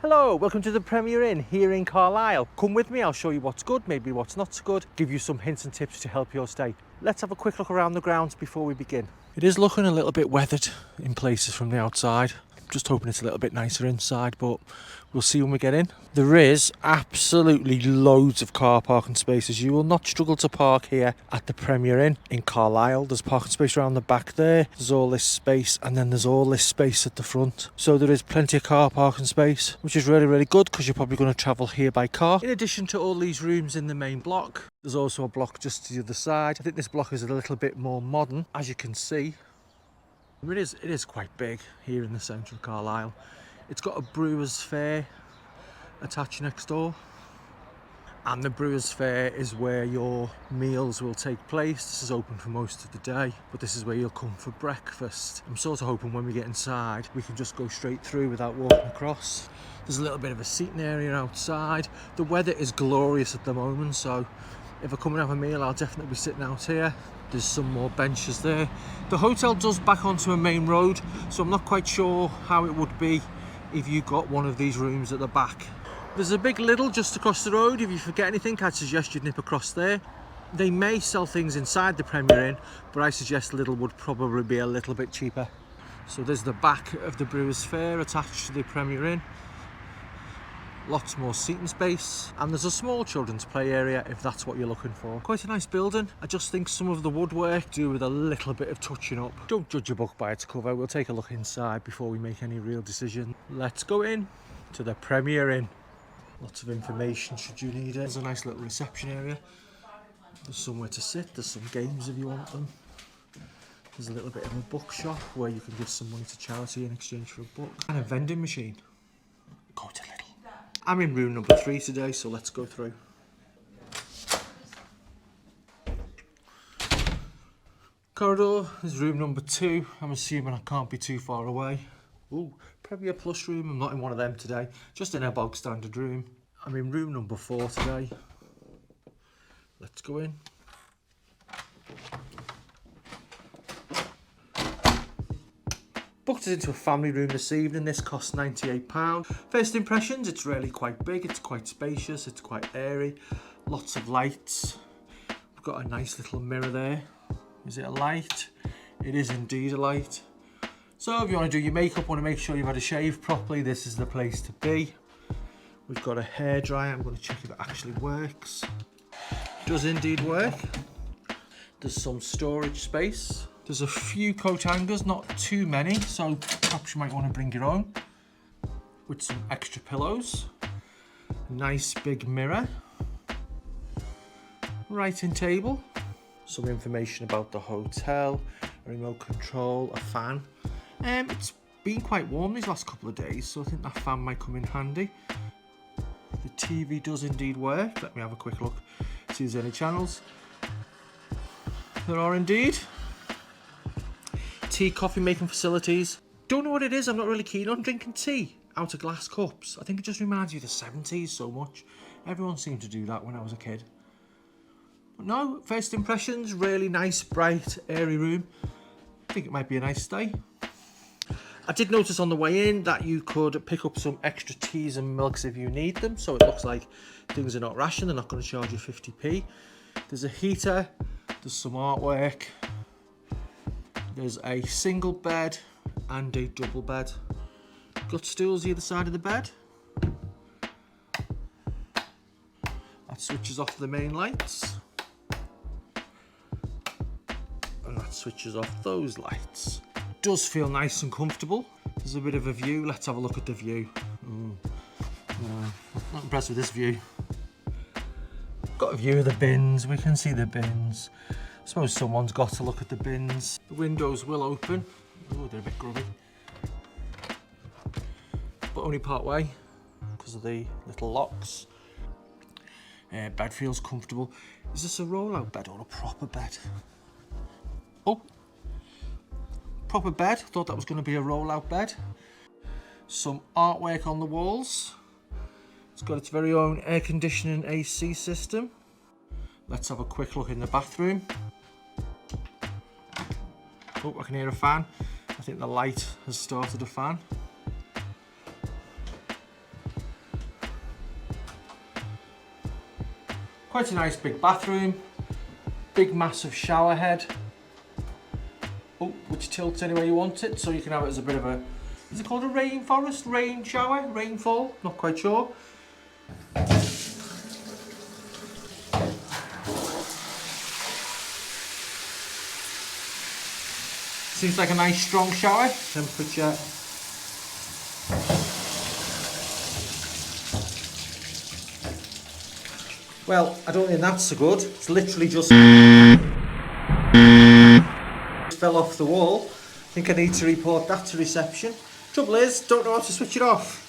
Hello, welcome to the Premier Inn here in Carlisle. Come with me, I'll show you what's good, maybe what's not so good, give you some hints and tips to help your stay. Let's have a quick look around the grounds before we begin. It is looking a little bit weathered in places from the outside. Just hoping it's a little bit nicer inside, but we'll see when we get in. There is absolutely loads of car parking spaces. You will not struggle to park here at the Premier Inn in Carlisle. There's parking space around the back there. There's all this space, and then there's all this space at the front. So there is plenty of car parking space, which is really, really good because you're probably going to travel here by car. In addition to all these rooms in the main block, there's also a block just to the other side. I think this block is a little bit more modern, as you can see. It is quite big here in the centre of Carlisle. It's got a Brewers Fair attached next door, and the Brewers Fair is where your meals will take place. This is open for most of the day, but this is where you'll come for breakfast. I'm sort of hoping when we get inside we can just go straight through without walking across. There's a little bit of a seating area outside. The weather is glorious at the moment, so if I come and have a meal I'll definitely be sitting out here. There's some more benches there. The hotel does back onto a main road, so I'm not quite sure how it would be if you got one of these rooms at the back. There's a big Lidl just across the road. If you forget anything, I'd suggest you nip across there. They may sell things inside the Premier Inn, but I suggest Lidl would probably be a little bit cheaper. So there's the back of the Brewers Fair attached to the Premier Inn. Lots more seating space, and there's a small children's play area if that's what you're looking for. Quite a nice building. I just think some of the woodwork do with a little bit of touching up. Don't judge a book by its cover. We'll take a look inside before we make any real decision. Let's go in to the Premier Inn. Lots of information should you need it. There's a nice little reception area. There's somewhere to sit. There's some games if you want them. There's a little bit of a bookshop where you can give some money to charity in exchange for a book. And a vending machine. Go to Lidl. I'm in room number 3 today, so let's go through. Corridor is room number 2. I'm assuming I can't be too far away. Ooh, Premier Plus room. I'm not in one of them today, just in a bog standard room. I'm in room number 4 today. Let's go in. Booked us into a family room this evening. This costs £98. First impressions, it's really quite big, it's quite spacious, it's quite airy. Lots of lights. We've got a nice little mirror there. Is it a light? It is indeed a light. So if you want to do your makeup, want to make sure you've had a shave properly, this is the place to be. We've got a hairdryer. I'm going to check if it actually works. It does indeed work. There's some storage space. There's a few coat hangers, not too many, so perhaps you might want to bring your own, with some extra pillows. Nice big mirror. Writing table. Some information about the hotel, a remote control, a fan. It's been quite warm these last couple of days, so I think that fan might come in handy. The TV does indeed work. Let me have a quick look, see if there's any channels. There are indeed. Tea, coffee making facilities. Don't know what it is. I'm not really keen on drinking tea out of glass cups. I think it just reminds you of the 70s so much. Everyone seemed to do that when I was a kid. But no, first impressions, really nice, bright, airy room. I think it might be a nice stay. I did notice on the way in that you could pick up some extra teas and milks if you need them. So it looks like things are not ration. They're not going to charge you 50p. There's a heater. There's some artwork. There's a single bed and a double bed. Got stools either side of the bed. That switches off the main lights. And that switches off those lights. Does feel nice and comfortable. There's a bit of a view. Let's have a look at the view. Not impressed with this view. Got a view of the bins. We can see the bins. I suppose someone's got to look at the bins. The windows will open. Oh, they're a bit grubby. But only part way because of the little locks. Bed feels comfortable. Is this a roll-out bed or a proper bed? Oh, proper bed. Thought that was going to be a roll-out bed. Some artwork on the walls. It's got its very own air conditioning AC system. Let's have a quick look in the bathroom. Oh, I can hear a fan. I think the light has started a fan. Quite a nice big bathroom, big massive shower head. Oh, which tilts any way you want it, so you can have it as a bit of a, is it called a rainforest? Rain shower? Rainfall? Not quite sure. Seems like a nice strong shower. Temperature. Well, I don't think that's so good. It's literally just fell off the wall. I think I need to report that to reception. Trouble is, don't know how to switch it off.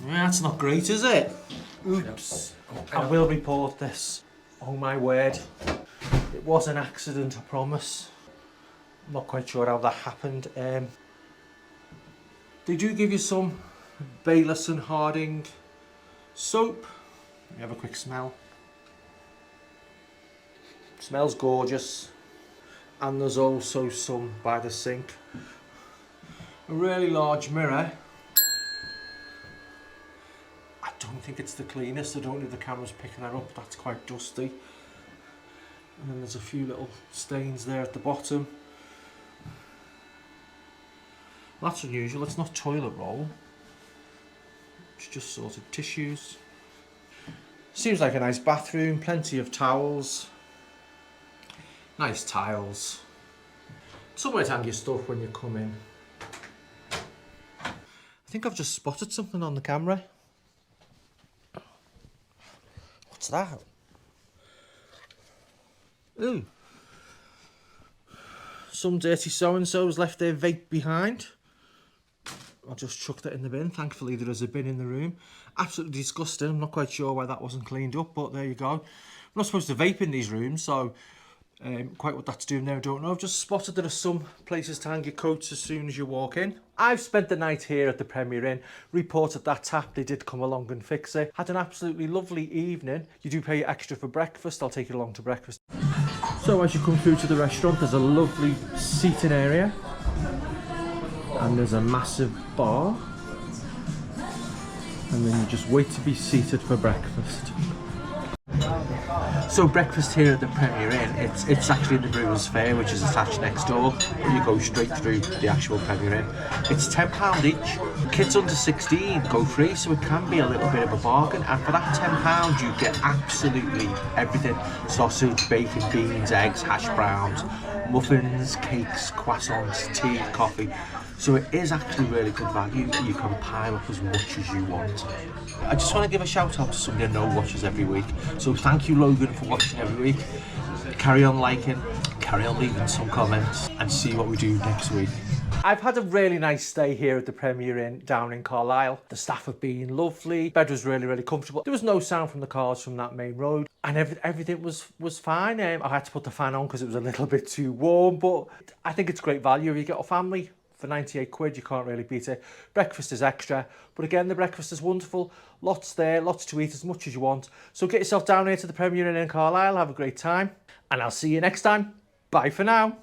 That's not great, is it? Oops. I will report this. Oh my word. It was an accident, I promise. I'm not quite sure how that happened. They do give you some Bayliss and Harding soap. Let me have a quick smell. Smells gorgeous. And there's also some by the sink. A really large mirror. I don't think it's the cleanest. I don't think the camera's picking that up. That's quite dusty. And then there's a few little stains there at the bottom. That's unusual. It's not toilet roll. It's just sort of tissues. Seems like a nice bathroom. Plenty of towels. Nice tiles. Somewhere to hang your stuff when you come in. I think I've just spotted something on the camera. What's that? Ooh. Some dirty so-and-so's left their vape behind. I'll just chuck that in the bin. Thankfully there is a bin in the room. Absolutely disgusting. I'm not quite sure why that wasn't cleaned up, but there you go. I'm not supposed to vape in these rooms, so quite what that's doing there I don't know. I've just spotted there are some places to hang your coats as soon as you walk in. I've spent the night here at the Premier Inn, reported that tap, they did come along and fix it. Had an absolutely lovely evening. You do pay extra for breakfast, I'll take you along to breakfast. So as you come through to the restaurant, there's a lovely seating area. And there's a massive bar. And then you just wait to be seated for breakfast. So breakfast here at the Premier Inn, it's actually in the Brewers Fair, which is attached next door. You go straight through the actual Premier Inn. It's £10 each. Kids under 16 go free, so it can be a little bit of a bargain. And for that £10, you get absolutely everything: sausage, bacon, beans, eggs, hash browns, muffins, cakes, croissants, tea, coffee. So it is actually really good value. You can pile up as much as you want. I just want to give a shout out to somebody I know watches every week. So thank you, Logan, for watching every week. Carry on liking, carry on leaving some comments, and see what we do next week. I've had a really nice stay here at the Premier Inn down in Carlisle. The staff have been lovely. Bed was really, really comfortable. There was no sound from the cars from that main road, and everything was fine. I had to put the fan on because it was a little bit too warm, but I think it's great value. If you get a family for 98 quid, you can't really beat it. Breakfast is extra, but again, the breakfast is wonderful. Lots there, lots to eat, as much as you want. So get yourself down here to the Premier Inn in Carlisle, have a great time, and I'll see you next time. Bye for now.